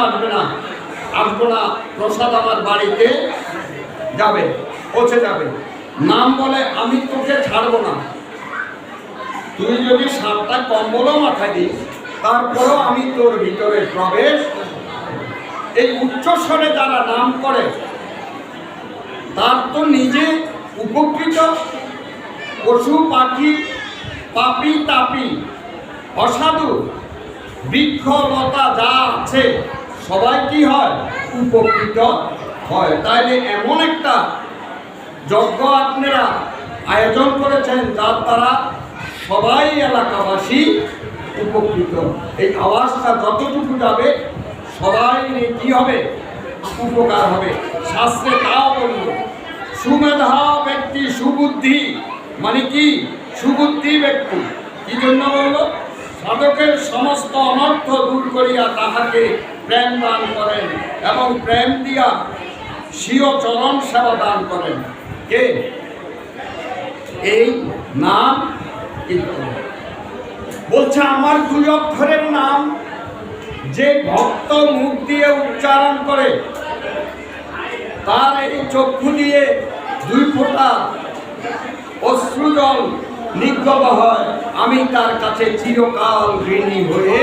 আসবো না, প্রসাদ আমার বাড়িতে যাবে, পৌঁছে যাবে। নাম বলে আমি তোকে ছাড়বো না, তুই যদি 7টা কম্বলও মাথায় দিস তারপরেও আমি তোর ভিতরে প্রবেশ। এই উচ্চস্বরে যারা নাম করে তার তো নিজে উপকৃত, পশু পাখি, পাপি তাপি, অসাধু, বৃক্ষ লতা যা আছে সবাই কি হয়? উপকৃত হয়। তাইলে এমন একটা যজ্ঞ আপনারা আয়োজন করেছেন যার দ্বারা সবাই এলাকাবাসী উপকৃত। এই আওয়াজটা যতটুকু যাবে সবাই কি হবে? উপকার হবে। শাস্ত্রে তাও বলল সুমেধা ব্যক্তি সুবুদ্ধি, মানে কি? সুবুদ্ধি ব্যক্তি। কি জন্য বলল? সাধকের সমস্ত অনর্থ দূর করিয়া তাহাকে প্রেম দান করেন এবং প্রেম দিয়া স্বীয় চরণ সেবা দান করেন। কে? এই নাম কীর্তন। বলছে আমার 2 অক্ষরের নাম যে ভক্ত মুখ দিয়ে উচ্চারণ করে তার এই চক্ষু দিয়ে 2 ফোঁটা অশ্রুজল নির্গত হয়, আমি তার কাছে চিরকাল ঋণী হয়ে।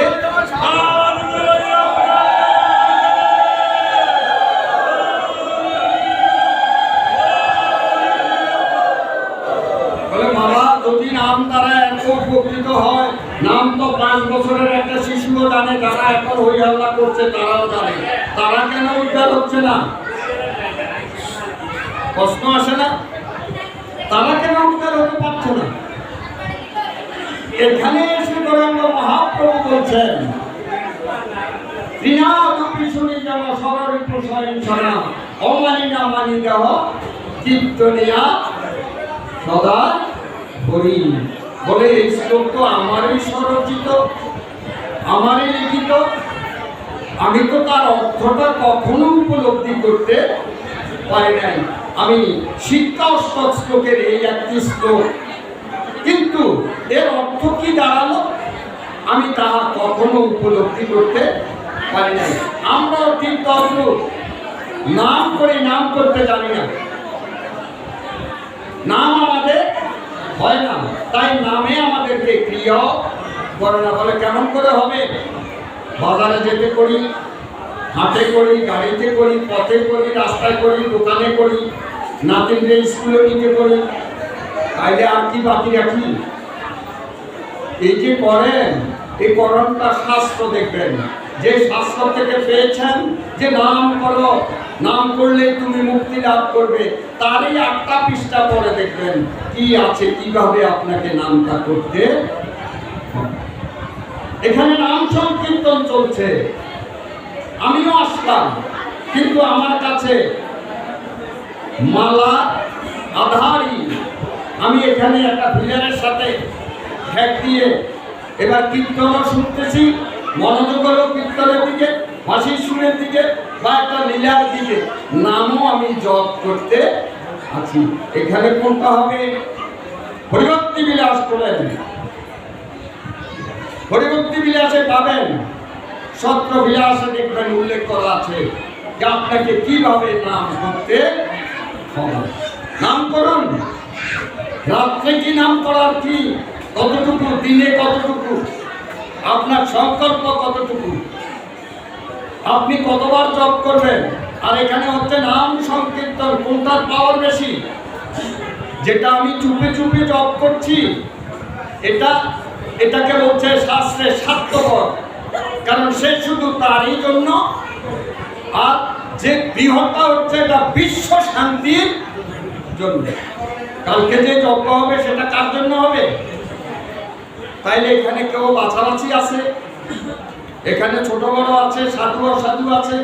বলে বাবা, যদি নাম দ্বারা এত উপকৃত হয়, নাম তো 5 বছরের একটা শিশুও জানে, যারা এখন হই হল্লা করছে তারাও জানে, তারা কেন উদ্ধার হচ্ছে না? প্রশ্ন আসে না? তারা কেন উদ্ধার হতে পারছে না? এখানে এসে গৌরাঙ্গ মহাপ্রভু বলছেন কীর্তনিয়া সদা করি। বলে এই শ্লোক তো আমারই স্বরচিত, আমারই লিখিত, আমি তো তার অর্থটা কখনো উপলব্ধি করতে পারি নাই। আমি শিক্ষা অষ্টক শ্লোকের এই একটি শ্লোক, কিন্তু এর অর্থ কি দাঁড়ালো আমি তাহা কখনো উপলব্ধি করতে পারি নাই। আমরাও ঠিক তদ্রূপ নাম করে নাম করতে জানি না, নাম আমাদের হয় না, তাই নামে আমাদেরকে ক্রিয়া করে না। বলে কেমন করে হবে? বাজারে যেতে করি, হাটে করি, গাড়িতে করি, পথে করি, রাস্তায় করি, দোকানে করি, নাতিনকে স্কুলে নিতে করি, তাইলে আর কি বাকি রাখি? এই যে করেন, এই করণটা শাস্ত্র দেখবেন, যে শাস্ত্র থেকে পেয়েছেন যে নাম করো, নাম করলে তুমি মুক্তি লাভ করবে, তারই 8টা পৃষ্ঠা পরে দেখবেন কি আছে, কিভাবে আপনাকে নামটা করতে। এখানে নাম সংকীর্তন চলছে, আমিও আসলাম, কিন্তু আমার কাছে মালা আধারী, আমি এখানে একটা ভিড়ের সাথে ঠেক দিয়ে এবার কীর্তনও শুনতেছি, মনোযোগ হলো কীর্তনের দিকে, হাসির সুরের দিকে, বা একটা লীলার দিকে, নামও আমি জপ করতে আছি। এখানে কোনটা হবে? হরিভক্তি বিলাস করেন, হরিভক্তি বিলাসে পাবেন, সত্র বিলাসে দেখবেন উল্লেখ করা আছে যে আপনাকে কিভাবে নাম করতে হবে। নাম করুন, রাত্রে কি নাম করার কি কতটুকু, দিনে কতটুকু, আপনার সংকল্প কতটুকু, আপনি কতবার জপ করবেন। আর এখানে হচ্ছে নাম সংকীর্তন, কোনটার পাওয়ার বেশি? যেটা আমি চুপে চুপে জপ করছি, এটাকে বলছে শাস্ত্রে স্বার্থপর, কারণ সে শুধু তারই জন্য। আর যে বৃহৎটা হচ্ছে এটা বিশ্ব শান্তির জন্য। কালকে যে যজ্ঞ হবে সেটা কার জন্য হবে? তাইলে এখানে কেউ বাছাবাছি আছে, এখানে ছোট বড় আছে, সাধু অসাধু আছে,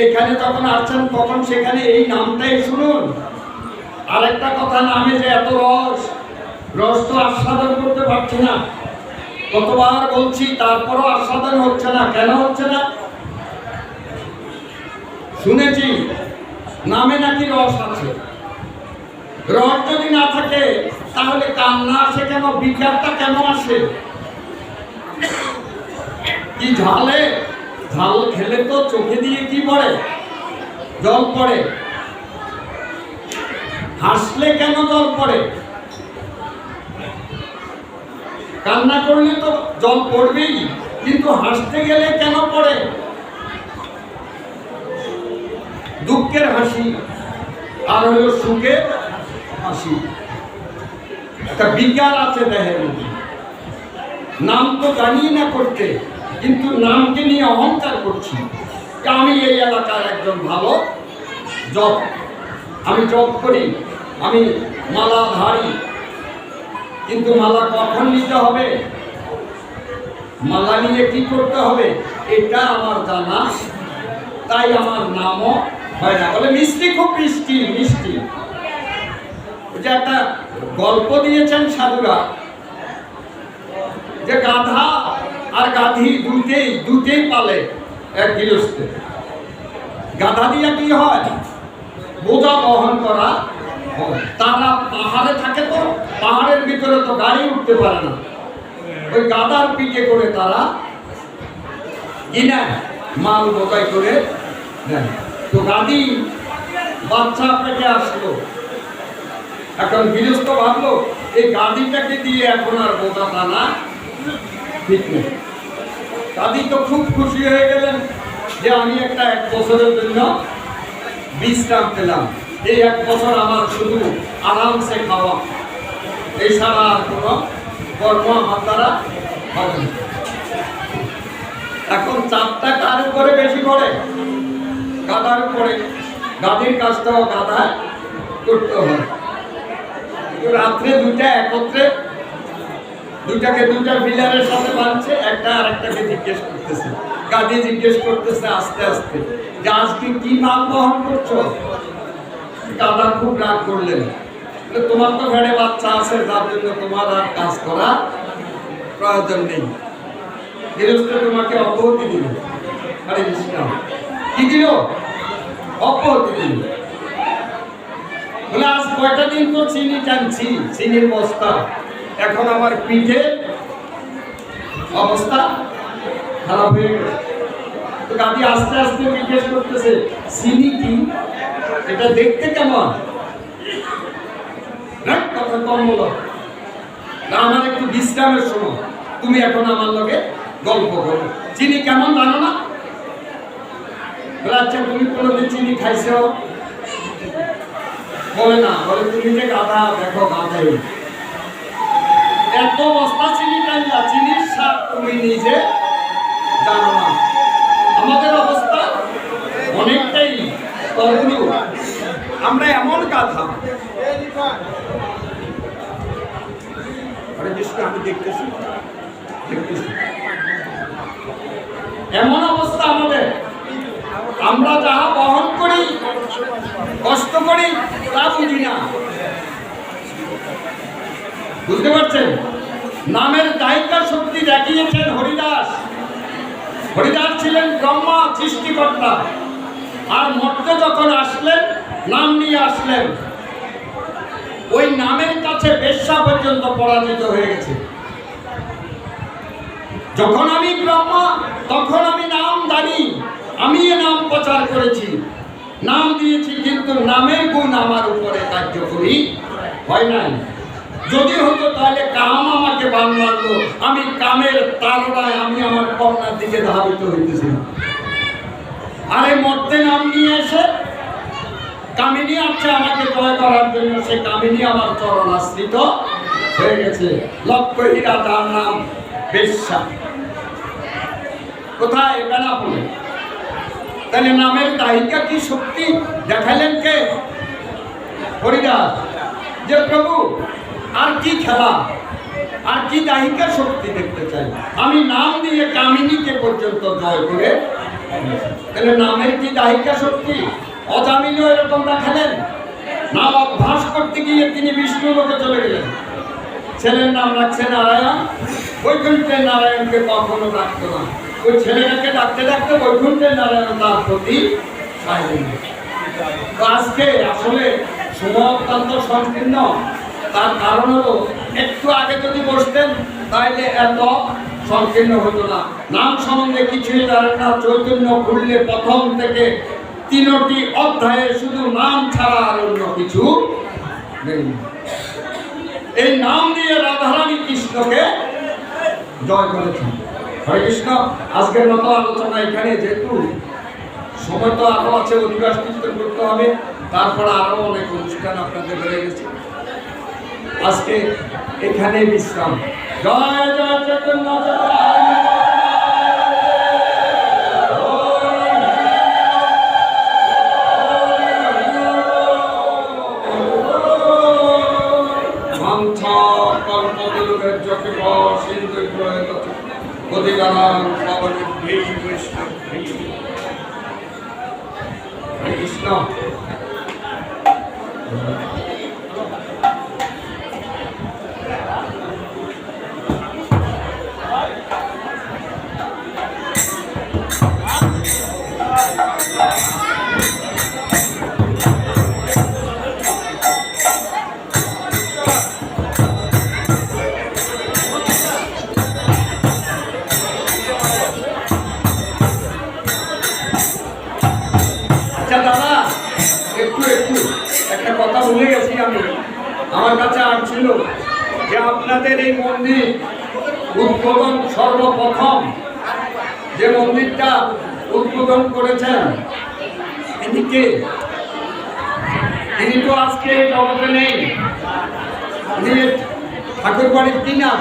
এখানে যখন আসছেন তখন সেখানে এই নামটাই শুনুন। আরেকটা কথা, নামে যে এত রস তো আস্বাদন করতে পারছি না, কতবার বলছি, তারপরও আস্বাদন হচ্ছে না। কেন হচ্ছে না? শুনেছি নামে নাকি রস আছে, রড যদি না থাকে তাহলে কান্না আসে কেন, বিচারটা কেন আসে? কি ঝালে, ঝাল খেলে তো চোখে দিয়ে কি পড়ে, জল পড়ে। হাসলে কেন জল পড়ে? কান্না করলে তো জল পড়বেই, কিন্তু হাসতে গেলে কেন পড়ে? দুঃখের হাসি আর হলো সুখের হাসি, একটা বিকার আছে দেহের মধ্যে। নাম তো জানি না করতে, কিন্তু নামকে নিয়ে অহংকার করছি। আমি এই এলাকার একজন ভালো জপ, আমি জপ করি, আমি মালাধারী, কিন্তু মালা কখন নিতে হবে, মালা নিয়ে কি করতে হবে এটা আমার জানা, তাই আমার নামও হয় না। বলে মিষ্টি, খুব মিষ্টি মিষ্টি। যে একটা গল্প দিয়েছেন সাধুরা, যে গাধা আর গাধি দুটেই পালে এক গৃহস্থে। গাধা দিয়ে কি হয়, বোঝা বহন করা। তারা পাহাড়ে থাকে, তো পাহাড়ের ভিতরে তো গাড়ি উঠতে পারে না, ওই গাধার পিঠে করে তারা কিনা মাল বোঝাই করে দেন। তো গাধি বাচ্চা পেটে আসলো, এখন গৃহস্থ ভাবলো এই গাদিটাকে দিয়ে এখন আর বোঝা টানা ঠিক নেই। গাদি তো খুব খুশি হয়ে গেলেন যে আমি একটা 1 বছরের জন্য বিশ্রাম পেলাম, এই 1 বছর আমার শুধু আরামসে খাওয়া, এছাড়া আর কোনো কর্ম আমার দ্বারা হবে না। এখন চাপটা কার উপরে বেশি পড়ে, গাধার উপরে। গাদির কাজটাও গাধা করতে হয়। রাত্রে দুইটা একত্রে, দুইটাকে দুইটা পিলারের সাথে বাঁধছে, একটা আর একটাকে জিজ্ঞেস করতেছে। গাদি জিজ্ঞেস করতেছে আস্তে আস্তে যে আজকে কি মাল বহন করছো? গাধা খুব রাগ করলেন, তোমার তো ঘরে বাচ্চা আছে, যার জন্য তোমার আর কাজ করা প্রয়োজন নেই। গৃহস্থ তোমাকে অব্যাহতি দিল। আরে কৃষ্ণ, কি দিল? অব্যাহতি দিল। বলে আজ কয়টা দিন তো চিনি টানছি, চিনির বস্তা, এখন আমার পিঠে অবস্থা খারাপ হয়ে গেছে। তো গাদি আস্তে আস্তে জিজ্ঞেস করতেছে চিনি কি, এটা দেখতে কেমন? কথা কম বলো না, আমার একটু বিশ্রামের সময়, তুমি এখন আমার লগে গল্প করো। চিনি কেমন জানো না? বলে আচ্ছা তুমি কোনোদিন চিনি খাইছো? বলে না। বলে তুমি যে গাধা, দেখো গাধাই এত বস্তা চিনি টাইলা, চিনির স্বাদ তুমি নিজে জানো না। আমাদের অবস্থা অনেকটাই তরুণ, আমরা এমন গাধা। আমি দেখতেছি এমন অবস্থা আমাদের, আমরা যাহা বহন করি, কষ্ট করি, তা বুঝি না। বুঝতে পারছেন? নামের দায়িত্ব শক্তি দেখিয়েছেন হরিদাস। হরিদাস ছিলেন ব্রহ্মা সৃষ্টিকর্তা, আর মর্তে যখন আসলেন নাম নিয়ে আসলেন, ওই নামের কাছে বেশ্যা পর্যন্ত পরাজিত হয়ে গেছে। যখন আমি ব্রহ্মা, তখন আমি নাম জানি, আমি এ নাম প্রচার করেছি, নাম দিয়েছি, কিন্তু নামের গুণ আমার উপরে কার্যকরী হয় নাই। যদি হতো তাহলে কাম আমাকে বান মারলো, আমি কামের তাড়নায় আমি আমার কন্যার দিকে ধাবিত হইতেছিলাম। আরে মর্তে নাম নিয়ে এসে কামিনী আছে আমাকে জয় করার জন্য, সে কামিনী আমার চরণ আশ্রিত হয়ে গেছে। লক্ষ্য হীরা, তার নাম বেশ্যা। কোথায়? বেনাপুরে। তাহলে নামের দায়িকা কি শক্তি দেখালেন কে? হরিদাস। যে প্রভু আর কি খেলা, আর কি দায়িকা শক্তি দেখতে চাই? আমি নাম দিয়ে কামিনীকে পর্যন্ত জয় করে। তাহলে নামের কি দায়িকা শক্তি? অজামিলও এরকম দেখালেন। নাম অভ্যাস করতে গিয়ে তিনি বিষ্ণু লোকে চলে গেলেন। ছেলের নাম রাখছে নারায়ণ, বৈকুণ্ঠের নারায়ণকে কখনো ডাকতো না। ওই ছেলেটাকে ডাকতে ডাকতে বৈকুণ্ঠের নারায়ণ তার প্রতি আজকে আসলে সময় অত্যন্ত সংকীর্ণ। তার কারণ হলো একটু আগে যদি বসতেন তাহলে এত সংকীর্ণ হতো না। নাম সম্বন্ধে কিছুই জানেন না, চৈতন্য খুললে প্রথম থেকে 3টি অধ্যায়ে শুধু নাম ছাড়া আর অন্য কিছু নেই। এই নাম দিয়ে রাধারানী কৃষ্ণকে জয় করেছেন। হরে কৃষ্ণ। আজকের মতো আলোচনা এখানে, যেহেতু সময় তো আরো আছে, অধিবাস কীর্তন করতে হবে, তারপর আরো অনেক অনুষ্ঠান আপনাদের বেড়ে গেছে। আজকে এখানে বিশ্রাম। জয় জয় চৈতন্য কৃষ্ণ। দাদা, একটু একটা কথা ভুলে গেছি আমি। আমার কাছে আসছিল যে আপনাদের এই মন্দির উদ্বোধন, সর্বপ্রথম যে মন্দিরটা উদ্বোধন করেছেন তিনি কে? তিনি তো আজকে এই জগতে নেই। ঠাকুর বাড়ির কি নাম?